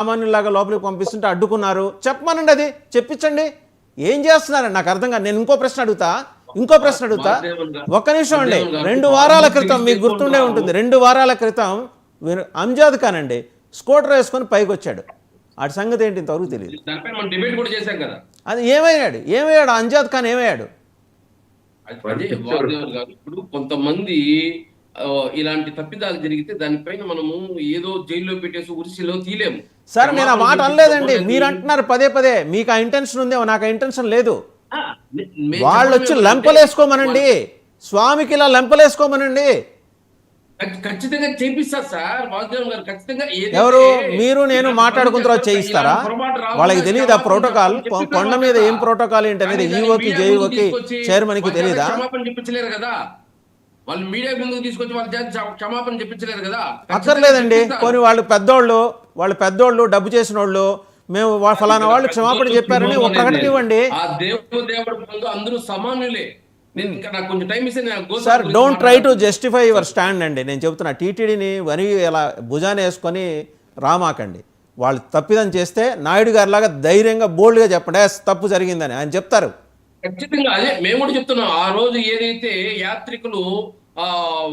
సామాన్యులాగా లోపలికి పంపిస్తుంటే అడ్డుకున్నారు. చెప్పమనండి, అది చెప్పించండి. ఏం చేస్తున్నారని నాకు అర్థం కాదు. నేను ఇంకో ప్రశ్న అడుగుతా. ఒక్క నిమిషం అండి. 2 వారాల క్రితం మీకు గుర్తుండే ఉంటుంది, 2 వారాల క్రితం అంజాద్ ఖాన్ అండి స్కూటర్ వేసుకొని పైకి వచ్చాడు. వాడి సంగతి ఏంటి ఇంతవరకు తెలియదు. అది ఏమయ్యాడు అంజాద్ ఖాన్ ఏమయ్యాడు? ఇప్పుడు కొంతమంది ఇలాంటి తప్పిదాలు జరిగితే దానిపైన మనము ఏదో జైల్లో పెట్టేసి ఉరిసిలో తీలేము సార్. నేను ఆ మాట అనలేదండి, మీరు అంటున్నారు పదే పదే. మీకు ఆ ఇంటెన్షన్ ఉందేమో, నాకు ఆ ఇంటెన్షన్ లేదు. వాళ్ళు వచ్చి లెంపలేసుకోమనండి, స్వామికి ఇలా లెంపలేసుకోమనండి. ఖచ్చితంగా చేపిస్తారు సార్ వాసుదేవ్ గారు. ఖచ్చితంగా ఎవరు మీరు నేను మాట్లాడుకున్న తర్వాత చేయిస్తారా? వాళ్ళకి తెలియదు ఆ ప్రోటోకాల్. కొండ మీద ఏం ప్రోటోకాల్ ఏంటి అనేది ఈఓకి జేఈఓకి చైర్మన్ కి తెలియదా? క్షమాపణ చెప్పించలేరు కదా వాళ్ళు. మీడియా ముందుకు తీసుకొచ్చి వాళ్ళ క్షమాపణ చెప్పించలేరు కదా. అక్కర్లేదండి. కొన్ని వాళ్ళు పెద్దోళ్ళు డబ్బు చేసిన వాళ్ళు, మేము ఫలానా వాళ్ళు క్షమాపణ చెప్పారని ఒక ప్రకటన ఇవ్వండి. ఆ దేవుడు ముందు అందరూ సమానులే. Sir, don't try to justify your stand అండి. నేను చెబుతున్నా, టీటీడీని వని ఇలా భుజాన్ని వేసుకొని రామాకండి. వాళ్ళు తప్పిదం చేస్తే నాయుడు గారి లాగా ధైర్యంగా బోల్డ్గా చెప్పండి తప్పు జరిగిందని ఆయన చెప్తారు. ఖచ్చితంగా అదే మేము కూడా చెప్తున్నాం. ఆ రోజు ఏదైతే యాత్రికులు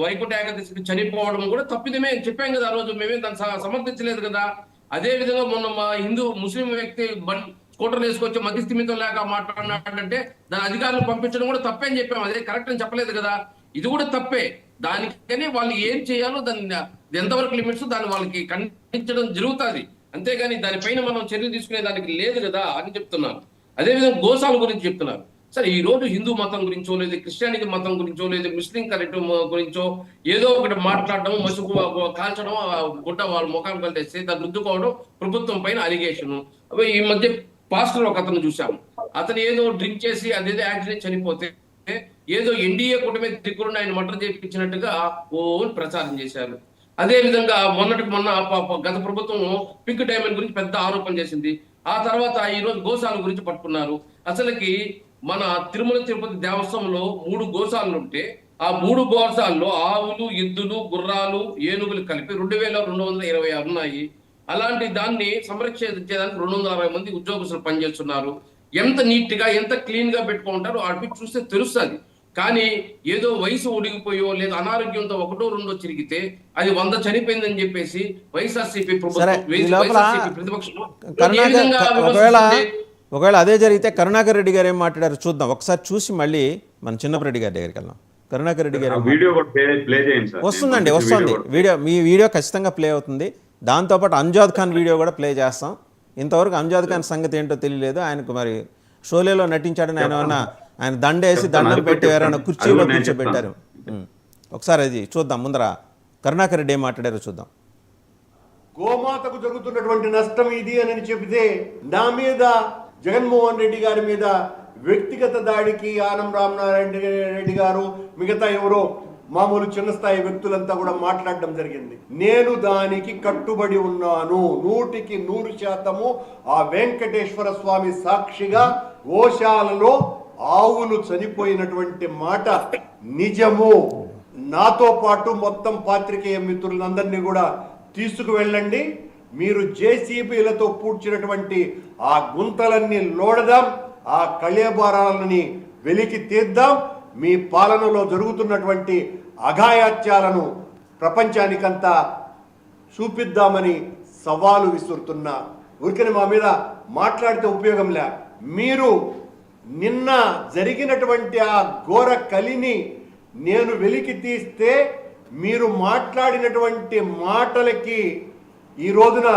వైకుంఠ ఏకాదశికి చనిపోవడం కూడా తప్పిదమే చెప్పాం కదా. ఆ రోజు మేమే దాన్ని సమర్థించలేదు కదా. అదే విధంగా మొన్న మా ముస్లిం వ్యక్తి స్కూటర్లు వేసుకొచ్చి మధ్యస్థిమితం లేక మాట్లాడినాడంటే దాని అధికారులు పంపించడం కూడా తప్పే అని చెప్పాము. అదే కరెక్ట్ అని చెప్పలేదు కదా. ఇది కూడా తప్పే. దానికని వాళ్ళు ఏం చేయాలో దాన్ని ఎంతవరకు లిమిట్స్ దాన్ని వాళ్ళకి ఖండించడం జరుగుతుంది. అంతేగాని దానిపైన మనం చర్యలు తీసుకునే దానికి లేదు కదా అని చెప్తున్నాను. అదేవిధంగా గోశాల గురించి చెప్తున్నారు. సరే, ఈ రోజు హిందూ మతం గురించో లేదు క్రిస్టియానిటీ మతం గురించో లేదు ముస్లిం కరెక్ట్ గురించో ఏదో ఒకటి మాట్లాడడం, మసుగు కాల్చడం, గుడ్డ వాళ్ళ ముఖాన్ని కలిసి దాన్ని రుద్దుకోవడం ప్రభుత్వం పైన అలిగేషన్. ఈ మధ్య పాస్టర్ ఒక అతను చూసాము. అతను ఏదో డ్రింక్ చేసి అదేదో యాక్సిడెంట్ చనిపోతే ఏదో ఎన్డీఏ కూటమి దిక్కున ఆయన మర్డర్ చేయించినట్టుగా ప్రచారం చేశారు. అదే విధంగా మొన్న గత ప్రభుత్వం పింక్ డైమండ్ గురించి పెద్ద ఆరోపణ చేసింది. ఆ తర్వాత ఈ రోజు గోశాల గురించి పట్టుకున్నారు. అసలుకి మన తిరుమల తిరుపతి దేవస్థానంలో 3 గోశాలలు ఉంటే ఆ 3 గోశాలలో ఆవులు, ఎద్దులు, గుర్రాలు, ఏనుగులు కలిపి 2226 ఉన్నాయి. అలాంటి దాన్ని సంరక్షించేదానికి 260 మంది ఉద్యోగస్తులు పనిచేస్తున్నారు. ఎంత నీట్ గా ఎంత క్లీన్ గా పెట్టుకుంటారో అవి చూస్తే తెలుస్తుంది. కానీ ఏదో వయసు ఒడిగిపోయో లేదా అనారోగ్యంతో 1-2 చిరిగితే అది 100 చనిపోయిందని చెప్పేసి వైఎస్ఆర్సీపీ ఒకవేళ అదే జరిగితే కరుణాకర్ రెడ్డి గారు ఏం మాట్లాడారు చూద్దాం. ఒకసారి చూసి మళ్ళీ మన చిన్నపరెడ్డి గారి దగ్గరికి వెళ్దాం. కరుణాకర్ రెడ్డి గారు వస్తుంది వీడియో. మీ వీడియో ఖచ్చితంగా ప్లే అవుతుంది. దాంతోపాటు అంజాద్ ఖాన్ వీడియో కూడా ప్లే చేస్తాం. ఇంతవరకు అంజాద్ ఖాన్ సంగతి ఏంటో తెలియలేదు. ఆయనకు మరి షోలేలో నటించాడని ఆయన దండేసి దండం పెట్టి ఎవరైనా కుర్చీలో కూర్చోబెట్టారు. ఒకసారి అది చూద్దాం. ముందర కరుణాకర్ రెడ్డి ఏం మాట్లాడారో చూద్దాం. గోమాతకు జరుగుతున్నటువంటి నష్టం ఇది అని చెబితే నా మీద, జగన్మోహన్ రెడ్డి గారి మీద వ్యక్తిగత దాడికి ఆనం రామనారాయణ రెడ్డి గారు, మిగతా ఎవరో మామూలు చిన్న స్థాయి వ్యక్తులంతా కూడా మాట్లాడడం జరిగింది. నేను దానికి కట్టుబడి ఉన్నాను 100% ఆ వెంకటేశ్వర స్వామి సాక్షిగా గోశాలలో ఆవులు చనిపోయినటువంటి మాట నిజము. నాతో పాటు మొత్తం పాత్రికేయ మిత్రులందరినీ కూడా తీసుకువెళ్ళండి. మీరు జేసీబీలతో పూడ్చినటువంటి ఆ గుంతలన్నీ లోడదాం, ఆ కళేబారాలని వెలికి తీద్దాం. మీ పాలనలో జరుగుతున్నటువంటి అఘాయాత్యాలను ప్రపంచానికంతా చూపిద్దామని సవాలు విసురుతున్నా. ఊరికని మా మీద మాట్లాడితే ఉపయోగంలే. మీరు నిన్న జరిగినటువంటి ఆ ఘోర కలిని నేను వెలికి తీస్తే మీరు మాట్లాడినటువంటి మాటలకి ఈ రోజున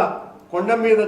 కొండ మీద